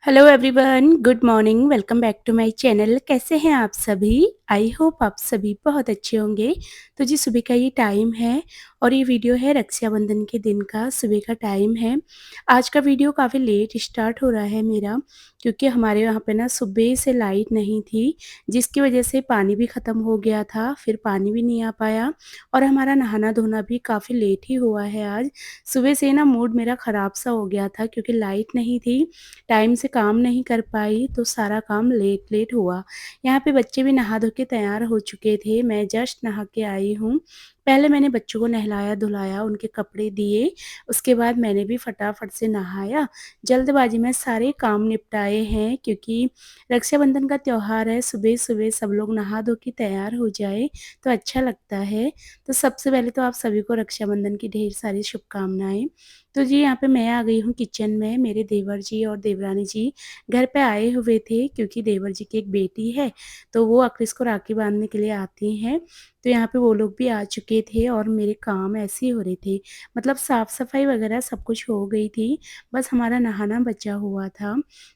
Hello everyone, good morning. Welcome back to my channel. कैसे हैं आप सभी? आई होप आप सभी बहुत अच्छे होंगे। तो जी, सुबह का ये टाइम है और ये वीडियो है रक्षाबंधन के दिन का, सुबह का टाइम है। आज का वीडियो काफ़ी लेट स्टार्ट हो रहा है मेरा, क्योंकि हमारे यहाँ पे ना सुबह से लाइट नहीं थी, जिसकी वजह से पानी भी ख़त्म हो गया था, फिर पानी भी नहीं आ पाया और हमारा नहाना-धोना भी काफ़ी लेट ही हुआ है आज। सुबह से ना मूड मेरा ख़राब सा हो गया था, क्योंकि लाइट नहीं थी, टाइम से काम नहीं कर पाई तो सारा काम लेट-लेट हुआ। यहाँ पे बच्चे भी नहा धो के तैयार हो चुके थे, मैं जस्ट नहा के आई हूँ। पहले मैंने बच्चों को नहलाया-धुलाया, उनके कपड़े दिए, उसके बाद मैंने भी फटाफट से नहाया। जल्दबाजी में सारे काम निपटाए हैं, क्योंकि रक्षाबंधन का त्योहार है, सुबह-सुबह सब लोग नहा धो के तैयार हो जाए तो अच्छा लगता है। तो सबसे पहले तो आप सभी को रक्षाबंधन की ढेर सारी शुभकामनाएँ। तो जी, यहाँ पे मैं आ गई हूँ किचन में। मेरे देवर जी और देवरानी जी घर पे आए हुए थे, क्योंकि देवर जी की एक बेटी है, तो वो अक्रिस को राखी बाँधने के लिए आती हैं। तो यहाँ पे वो लोग भी आ चुके थे और मेरे काम ऐसे ही हो रहे थे। मतलब साफ-सफाई वगैरह सब कुछ हो गई थी, बस हमारा नहाना बचा हुआ था।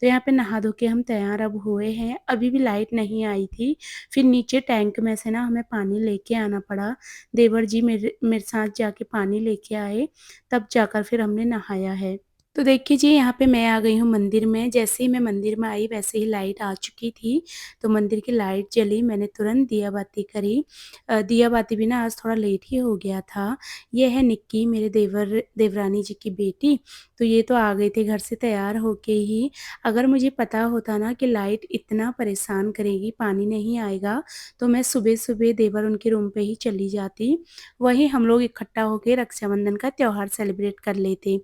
तो यहाँ पे नहा धो के हम तैयार अब हुए हैं। अभी भी लाइट नहीं आई थी, फिर नीचे टैंक में से ना हमें पानी लेके आना पड़ा। देवर जी मेरे मेरे साथ जाके पानी लेके आए, तब जाकर फिर हमने नहाया है। तो देखिए जी, यहाँ पे मैं आ गई हूँ मंदिर में। जैसे ही मैं मंदिर में आई वैसे ही लाइट आ चुकी थी, तो मंदिर की लाइट जली, मैंने तुरंत दिया बाती करी। दिया बाती भी ना आज थोड़ा लेट ही हो गया था। ये है निक्की, मेरे देवरानी जी की बेटी, तो ये तो आ गए थे घर से तैयार होके ही। अगर मुझे पता होता ना कि लाइट इतना परेशान करेगी, पानी नहीं आएगा, तो मैं सुबह-सुबह देवर उनके रूम पे ही चली जाती। वहीं हम लोग इकट्ठा होके रक्षाबंधन का त्योहार सेलिब्रेट कर लेते।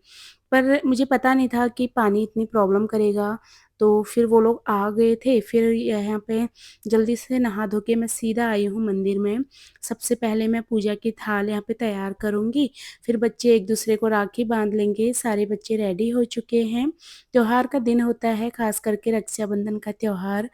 पर मुझे पता नहीं था कि पानी इतनी प्रॉब्लम करेगा, तो फिर वो लोग आ गए थे। फिर यहाँ पे जल्दी से नहा धो के मैं सीधा आई हूँ मंदिर में। सबसे पहले मैं पूजा की थाल यहाँ पे तैयार करूँगी, फिर बच्चे एक-दूसरे को राखी बाँध लेंगे, सारे बच्चे रेडी हो चुके हैं। त्योहार का दिन होता है, ख़ास करके रक्षाबंधन का त्योहार,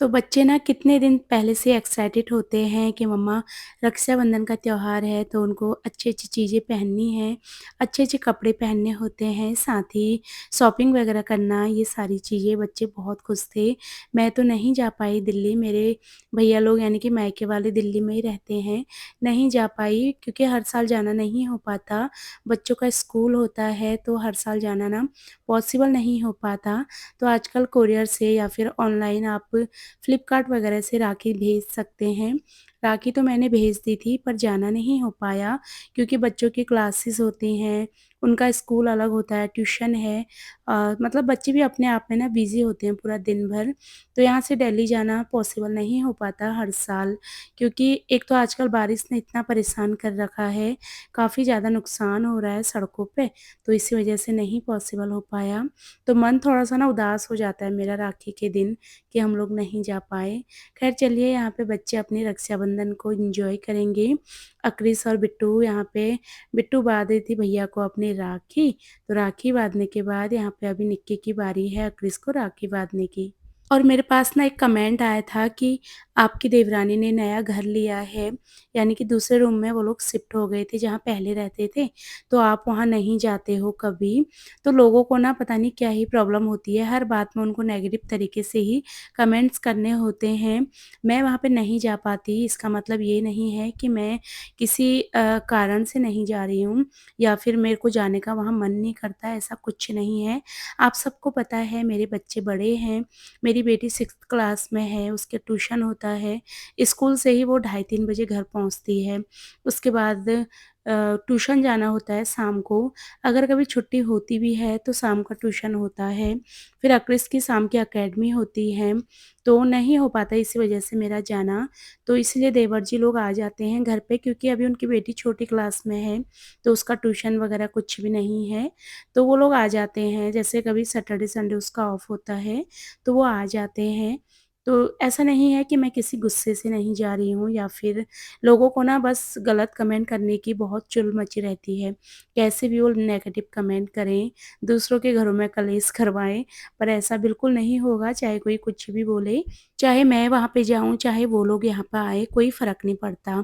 तो बच्चे ना कितने दिन पहले से एक्साइटेड होते हैं कि मम्मा रक्षाबंधन का त्योहार है, तो उनको अच्छी-अच्छी चीज़ें पहननी है, अच्छे-अच्छे कपड़े पहनने होते हैं, साथ ही शॉपिंग वगैरह करना, ये सारी चीज़ें बच्चे बहुत खुश थे। मैं तो नहीं जा पाई दिल्ली, मेरे भैया लोग यानी कि मायके वाले दिल्ली में ही रहते हैं, नहीं जा पाई क्योंकि हर साल जाना नहीं हो पाता। बच्चों का स्कूल होता है, तो हर साल जाना ना पॉसिबल नहीं हो पाता। तो आजकल कोरियर से या फिर ऑनलाइन आप फ्लिपकार्ट वगैरह से राखी भेज सकते हैं। राखी तो मैंने भेज दी थी, पर जाना नहीं हो पाया, क्योंकि बच्चों की क्लासेस होती हैं, उनका स्कूल अलग होता है, ट्यूशन है। मतलब बच्चे भी अपने आप में ना बिज़ी होते हैं पूरा दिन भर, तो यहाँ से दिल्ली जाना पॉसिबल नहीं हो पाता हर साल, क्योंकि एक तो आजकल बारिश ने इतना परेशान कर रखा है, काफ़ी ज़्यादा नुकसान हो रहा है सड़कों पे, तो इसी वजह से नहीं पॉसिबल हो पाया। तो मन थोड़ा-सा ना उदास हो जाता है मेरा राखी के दिन कि हम लोग नहीं जा पाए। ख़ैर चलिए, यहाँ पे बच्चे अपनी रक्षाबंधन को एन्जॉय करेंगे। अक्रिस और बिट्टू यहाँ पे, बिट्टू बाँध रही थी भैया को अपनी राखी, तो राखी बाँधने के बाद यहाँ पे अभी निक्की की बारी है अक्रिस को राखी बाँधने की। और मेरे पास ना एक कमेंट आया था कि आपकी देवरानी ने नया घर लिया है, यानी कि दूसरे रूम में वो लोग शिफ्ट हो गए थे जहाँ पहले रहते थे, तो आप वहाँ नहीं जाते हो कभी। तो लोगों को ना पता नहीं क्या ही प्रॉब्लम होती है, हर बात में उनको नेगेटिव तरीके से ही कमेंट्स करने होते हैं। मैं वहाँ पे नहीं जा पाती, इसका मतलब ये नहीं है कि मैं किसी कारण से नहीं जा रही हूँ या फिर मेरे को जाने का वहाँ मन नहीं करता, ऐसा कुछ नहीं है। आप सबको पता है मेरे बच्चे बड़े हैं, मेरी बेटी 6th क्लास में है, उसके ट्यूशन होता है, स्कूल से ही वो ढाई 3 बजे घर पहुँचती है। उसके बाद ट्यूशन जाना होता है शाम को, अगर कभी छुट्टी होती भी है तो शाम का ट्यूशन होता है, फिर अक्रिस की शाम की अकेडमी होती है, तो नहीं हो पाता इसी वजह से मेरा जाना। तो इसलिए देवर जी लोग आ जाते हैं घर पे, क्योंकि अभी उनकी बेटी छोटी क्लास में है, तो उसका ट्यूशन वगैरह कुछ भी नहीं है, तो वो लोग आ जाते हैं। जैसे कभी सैटरडे संडे उसका ऑफ होता है, तो वो आ जाते हैं। तो ऐसा नहीं है कि मैं किसी गुस्से से नहीं जा रही हूँ या फिर लोगों को ना बस गलत कमेंट करने की बहुत चुल मची रहती है। कैसे भी वो नेगेटिव कमेंट करें, दूसरों के घरों में कलेश करवाएँ, पर ऐसा बिल्कुल नहीं होगा, चाहे कोई कुछ भी बोले, चाहे मैं वहाँ पे जाऊँ, चाहे वो लोग यहाँ पे आए, कोई फ़र्क नहीं पड़ता।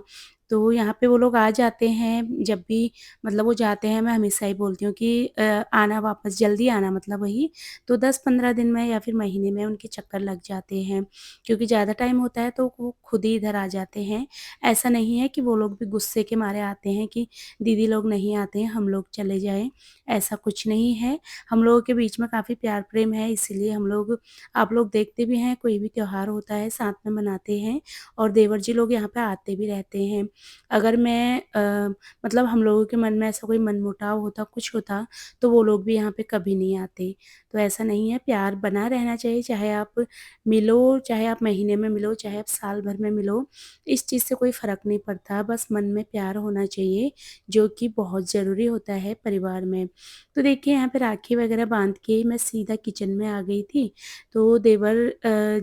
तो यहाँ पे वो लोग आ जाते हैं, जब भी मतलब वो जाते हैं, मैं हमेशा ही बोलती हूँ कि आना वापस जल्दी आना, मतलब वही तो 10-15 दिन में या फिर महीने में उनके चक्कर लग जाते हैं, क्योंकि ज़्यादा टाइम होता है तो वो खुद ही इधर आ जाते हैं। ऐसा नहीं है कि वो लोग भी गुस्से के मारे आते हैं कि दीदी लोग नहीं आते हैं, हम लोग चले जाएँ, ऐसा कुछ नहीं है। हम लोगों के बीच में काफ़ी प्यार प्रेम है, इसीलिए हम लोग, आप लोग देखते भी हैं, कोई भी त्योहार होता है साथ में मनाते हैं और देवर जी लोग यहाँ पे आते भी रहते हैं। अगर मैं मतलब हम लोगों के मन में ऐसा कोई मनमुटाव होता, कुछ होता, तो वो लोग भी यहाँ पे कभी नहीं आते। तो ऐसा नहीं है, प्यार बना रहना चाहिए, चाहे आप मिलो, चाहे आप महीने में मिलो, चाहे आप साल भर में मिलो, इस चीज़ से कोई फ़र्क नहीं पड़ता, बस मन में प्यार होना चाहिए, जो कि बहुत ज़रूरी होता है परिवार में। तो देखिए यहाँ पे राखी वगैरह बाँध के मैं सीधा किचन में आ गई थी, तो देवर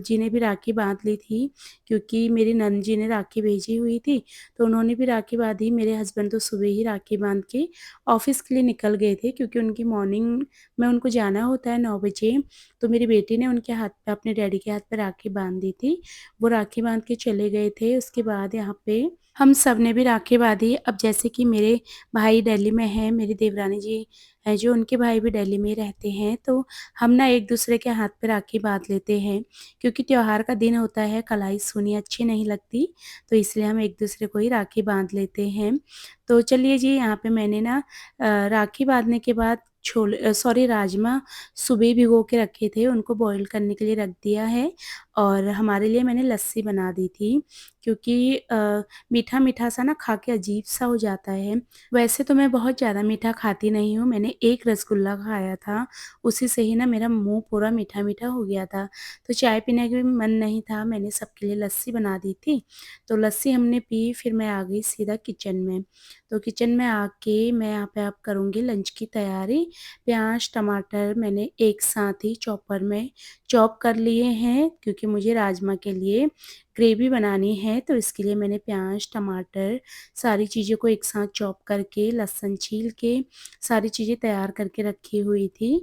जी ने भी राखी बाँध ली थी, क्योंकि मेरी नंद जी ने राखी भेजी हुई थी, तो उन्होंने भी राखी बाँधी। मेरे हस्बैंड तो सुबह ही राखी बाँध के ऑफ़िस के लिए निकल गए थे, क्योंकि उनकी मॉर्निंग में उनको जाना होता है 9 बजे। तो मेरी बेटी ने उनके हाथ पे, अपने डैडी के हाथ पे राखी बाँध दी थी। वो राखी बाँध के चले गए थे, उसके बाद यहाँ पे हम सब ने भी राखी बाँधी। अब जैसे कि मेरे भाई दिल्ली में हैं, मेरी देवरानी जी हैं जो, उनके भाई भी दिल्ली में ही रहते हैं, तो हम ना एक-दूसरे के हाथ पे राखी बाँध लेते हैं, क्योंकि त्योहार का दिन होता है, कलाई-सुनी अच्छी नहीं लगती, तो इसलिए हम एक-दूसरे को ही राखी बाँध लेते हैं। तो चलिए जी, यहाँ पे मैंने ना राखी बाँधने के बाद सॉरी, राजमा सुबह भिगो के रखे थे, उनको बॉयल करने के लिए रख दिया है और हमारे लिए मैंने लस्सी बना दी थी, क्योंकि मीठा-मीठा सा ना खा के अजीब-सा हो जाता है। वैसे तो मैं बहुत ज़्यादा मीठा खाती नहीं हूँ, मैंने एक रसगुल्ला खाया था, उसी से ही ना मेरा मुँह पूरा मीठा-मीठा हो गया था। तो चाय पीने का भी मन नहीं था, मैंने सबके लिए लस्सी बना दी थी, तो लस्सी हमने पी, फिर मैं आ गई सीधा किचन में। तो किचन में आके मैं यहाँ पे अब करूँगी लंच की तैयारी। प्याज़, टमाटर मैंने एक साथ ही चॉपर में चॉप कर लिए हैं, क्योंकि मुझे राजमा के लिए ग्रेवी बनानी है, तो इसके लिए मैंने प्याज़, टमाटर सारी चीज़ों को एक साथ चॉप करके, लहसुन छील के सारी चीज़ें तैयार करके रखी हुई थी।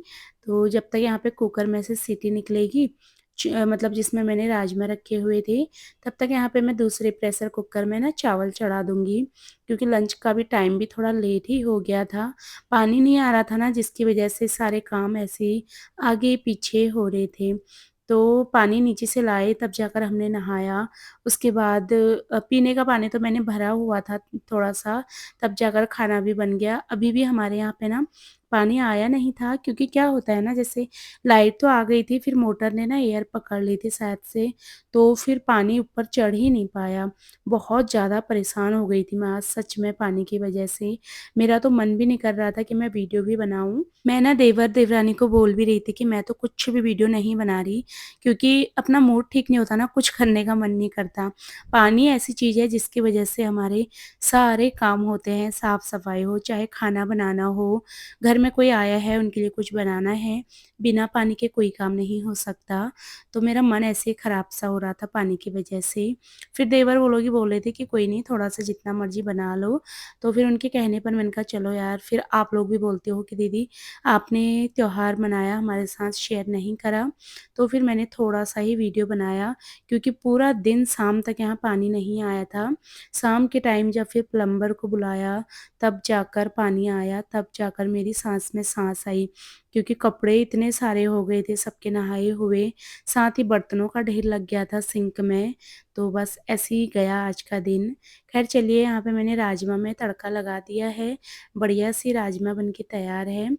तो जब तक यहाँ पे कुकर में से सीटी निकलेगी, मतलब जिसमें मैंने राजमा रखे हुए थे, तब तक यहाँ पे मैं दूसरे प्रेशर कुकर में ना चावल चढ़ा दूँगी, क्योंकि लंच का भी टाइम भी थोड़ा लेट ही हो गया था। पानी नहीं आ रहा था ना, जिसकी वजह से सारे काम ऐसे ही आगे-पीछे हो रहे थे। तो पानी नीचे से लाए, तब जाकर हमने नहाया। उसके बाद पीने का पानी तो मैंने भरा हुआ था थोड़ा-सा, तब जाकर खाना भी बन गया। अभी भी हमारे यहाँ पे ना पानी आया नहीं था, क्योंकि क्या होता है ना, जैसे लाइट तो आ गई थी, फिर मोटर ने ना एयर पकड़ ली थी शायद से, तो फिर पानी ऊपर चढ़ ही नहीं पाया। बहुत ज़्यादा परेशान हो गई थी मैं आज सच में पानी की वजह से। मेरा तो मन भी नहीं कर रहा था कि मैं वीडियो भी बनाऊँ। मैं ना देवर-देवरानी को बोल भी रही थी कि मैं तो कुछ भी वीडियो नहीं बना रही, क्योंकि अपना मूड ठीक नहीं होता ना, कुछ करने का मन नहीं करता। पानी ऐसी चीज़ है जिसकी वजह से हमारे सारे काम होते हैं, साफ-सफाई हो, चाहे खाना बनाना हो, घर में कोई आया है उनके लिए कुछ बनाना है, बिना पानी के कोई काम नहीं हो सकता। तो मेरा मन ऐसे ही खराब-सा हो रहा था पानी की वजह से। फिर देवर वो लोग ही बोल रहे थे कि कोई नहीं, थोड़ा-सा जितना मर्ज़ी बना लो। तो फिर उनके कहने पर मैंने कहा चलो यार, फिर आप लोग भी बोलते हो कि दीदी आपने त्योहार मनाया, हमारे साथ शेयर नहीं करा, तो फिर मैंने थोड़ा-सा ही वीडियो बनाया, क्योंकि पूरा दिन शाम तक यहाँ पानी नहीं आया था। शाम के टाइम जब फिर प्लम्बर को बुलाया, तब जाकर पानी आया, तब जाकर मेरी साँस में साँस आई, क्योंकि कपड़े इतने सारे हो गए थे सबके नहाए हुए, साथ ही बर्तनों का ढेर लग गया था सिंक में, तो बस ऐसे ही गया आज का दिन। ख़ैर चलिए, यहाँ पे मैंने राजमा में तड़का लगा दिया है, बढ़िया-सी राजमा बन के तैयार है।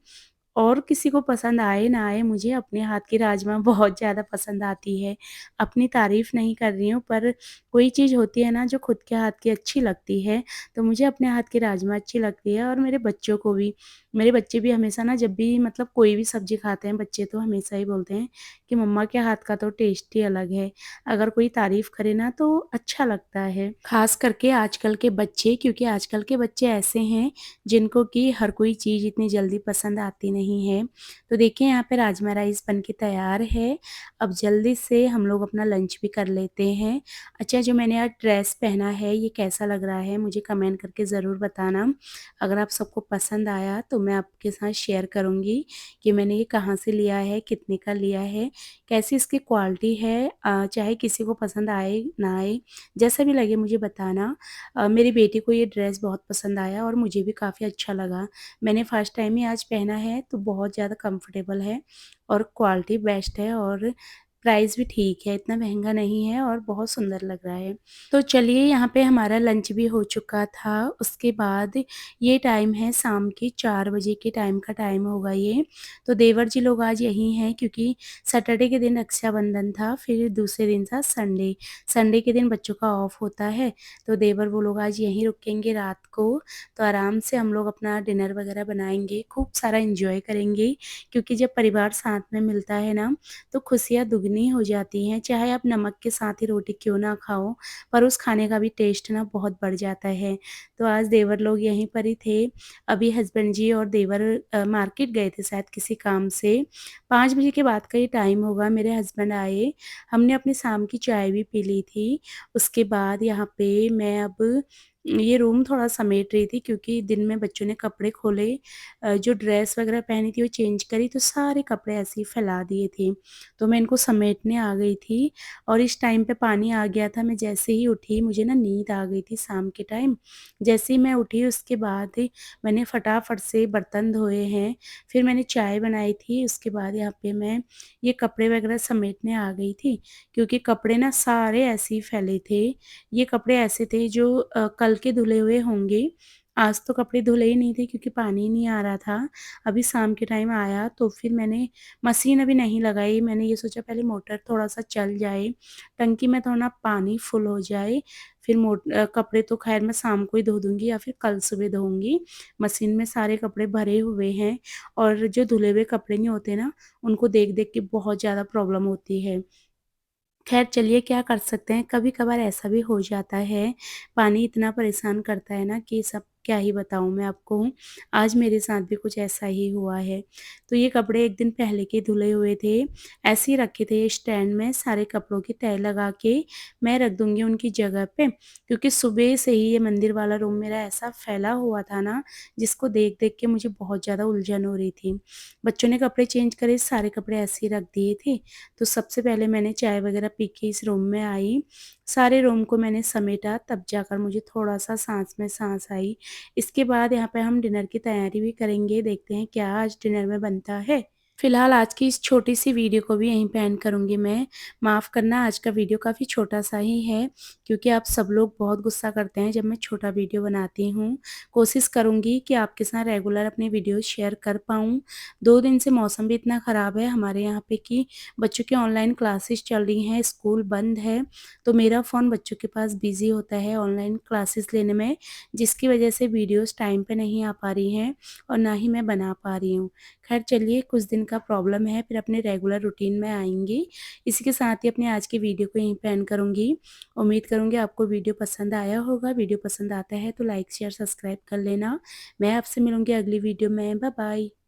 और किसी को पसंद आए ना आए, मुझे अपने हाथ की राजमा बहुत ज़्यादा पसंद आती है। अपनी तारीफ़ नहीं कर रही हूँ, पर कोई चीज़ होती है ना जो खुद के हाथ की अच्छी लगती है, तो मुझे अपने हाथ की राजमा अच्छी लगती है और मेरे बच्चों को भी। मेरे बच्चे भी हमेशा ना, जब भी मतलब कोई भी सब्ज़ी खाते हैं बच्चे, तो हमेशा ही बोलते हैं कि मम्मा के हाथ का तो टेस्ट ही अलग है। अगर कोई तारीफ़ करे ना तो अच्छा लगता है। ख़ास करके आजकल के बच्चे, क्योंकि आजकल के बच्चे ऐसे हैं जिनको कि हर कोई चीज़ इतनी जल्दी पसंद आती नहीं है। तो देखिए यहाँ पे राजमा राइस बन के तैयार है। अब जल्दी से हम लोग अपना लंच भी कर लेते हैं। अच्छा, जो मैंने आज ड्रेस पहना है ये कैसा लग रहा है मुझे कमेंट करके ज़रूर बताना। अगर आप सबको पसंद आया तो मैं आपके साथ शेयर करूँगी कि मैंने ये कहाँ से लिया है, कितने का लिया है, कैसी इसकी क्वालिटी है। चाहे किसी को पसंद आए ना आए, जैसा भी लगे मुझे बताना। मेरी बेटी को ये ड्रेस बहुत पसंद आया और मुझे भी काफ़ी अच्छा लगा। मैंने फर्स्ट टाइम ही आज पहना है तो बहुत ज़्यादा कंफर्टेबल है और क्वालिटी बेस्ट है और प्राइस भी ठीक है, इतना महँगा नहीं है और बहुत सुंदर लग रहा है। तो चलिए यहाँ पे हमारा लंच भी हो चुका था, उसके बाद ये टाइम है शाम के 4 बजे के टाइम का टाइम होगा ये। तो देवर जी लोग आज यहीं हैं क्योंकि सैटरडे के दिन रक्षाबंधन था, फिर दूसरे दिन था संडे। संडे के दिन बच्चों का ऑफ होता है, तो देवर वो लोग आज यहीं रुकेंगे रात को। तो आराम से हम लोग अपना डिनर वगैरह बनाएँगे, खूब सारा एन्जॉय करेंगे क्योंकि जब परिवार साथ में मिलता है ना, तो खुशियाँ दुगनी हो जाती हैं। चाहे आप नमक के साथ ही रोटी क्यों ना खाओ, पर उस खाने का भी टेस्ट ना बहुत बढ़ जाता है। तो आज देवर लोग यहीं पर ही थे। अभी हस्बैंड जी और देवर मार्केट गए थे शायद किसी काम से। 5 बजे के बाद का ये टाइम होगा, मेरे हस्बैंड आए। हमने अपनी शाम की चाय भी पी ली थी। उसके बाद यहाँ पे मैं अब ये रूम थोड़ा समेट रही थी क्योंकि दिन में बच्चों ने कपड़े खोले, जो ड्रेस वगैरह पहनी थी वो चेंज करी तो सारे कपड़े ऐसे ही फैला दिए थे। तो मैं इनको समेटने आ गई थी और इस टाइम पे पानी आ गया था। मैं जैसे ही उठी मुझे ना नींद आ गई थी शाम के टाइम। जैसे ही मैं उठी उसके बाद मैंने फटाफट से बर्तन धोए हैं, फिर मैंने चाय बनाई थी, उसके बाद यहाँ पे मैं ये कपड़े वगैरह समेटने आ गई थी क्योंकि कपड़े ना सारे ऐसे ही फैले थे। ये कपड़े ऐसे थे जो कल के धुले हुए होंगे। आज तो कपड़े धुले ही नहीं थे क्योंकि पानी ही नहीं आ रहा था। अभी शाम के टाइम आया तो फिर मैंने मशीन अभी नहीं लगाई, मैंने ये सोचा पहले मोटर थोड़ा-सा चल जाए, टंकी में थोड़ा ना पानी फुल हो जाए, फिर कपड़े तो ख़ैर मैं शाम को ही धो दूँगी या फिर कल सुबह धोऊँगी। मशीन में सारे कपड़े भरे हुए हैं और जो धुले हुए कपड़े नहीं होते ना, उनको देख-देख के बहुत ज़्यादा प्रॉब्लम होती है। ख़ैर चलिए क्या कर सकते हैं, कभी-कभार ऐसा भी हो जाता है। पानी इतना परेशान करता है ना कि सब क्या ही बताऊँ मैं आपको। आज मेरे साथ भी कुछ ऐसा ही हुआ है। तो ये कपड़े 1 दिन पहले के धुले हुए थे, ऐसे ही रखे थे स्टैंड में सारे कपड़ों की तह लगा के मैं रख दूँगी उनकी जगह पे, क्योंकि सुबह से ही ये मंदिर वाला रूम मेरा ऐसा फैला हुआ था ना, जिसको देख-देख के मुझे बहुत ज़्यादा उलझन हो रही थी। बच्चों ने कपड़े चेंज करे, सारे कपड़े ऐसे ही रख दिए थे। तो सबसे पहले मैंने चाय वगैरह पी के इस रूम में आई, सारे रूम को मैंने समेटा तब जाकर मुझे थोड़ा-सा साँस में साँस आई। इसके बाद यहाँ पे हम डिनर की तैयारी भी करेंगे, देखते हैं क्या आज डिनर में बनता है। फिलहाल आज की इस छोटी-सी वीडियो को भी यहीं पे एंड करूँगी मैं। माफ़ करना आज का वीडियो काफ़ी छोटा-सा ही है क्योंकि आप सब लोग बहुत गुस्सा करते हैं जब मैं छोटा वीडियो बनाती हूँ। कोशिश करूँगी कि आपके साथ रेगुलर अपनी वीडियो शेयर कर पाऊँ। 2 दिन से मौसम भी इतना ख़राब है हमारे यहाँ पे कि बच्चों की ऑनलाइन क्लासेस चल रही हैं, स्कूल बंद है, तो मेरा फ़ोन बच्चों के पास बिज़ी होता है ऑनलाइन क्लासेस लेने में, जिसकी वजह से वीडियोज़ टाइम पे नहीं आ पा रही हैं और ना ही मैं बना पा रही हूँ। ख़ैर चलिए कुछ दिन का प्रॉब्लम है, फिर अपने रेगुलर रूटीन में आएँगे। इसी के साथ ही अपनी आज की वीडियो को यहीं पे एंड करूँगी। उम्मीद करूँगी आपको वीडियो पसंद आया होगा। वीडियो पसंद आता है तो लाइक, शेयर, सब्सक्राइब कर लेना। मैं आपसे मिलूँगी अगली वीडियो में। Bye bye.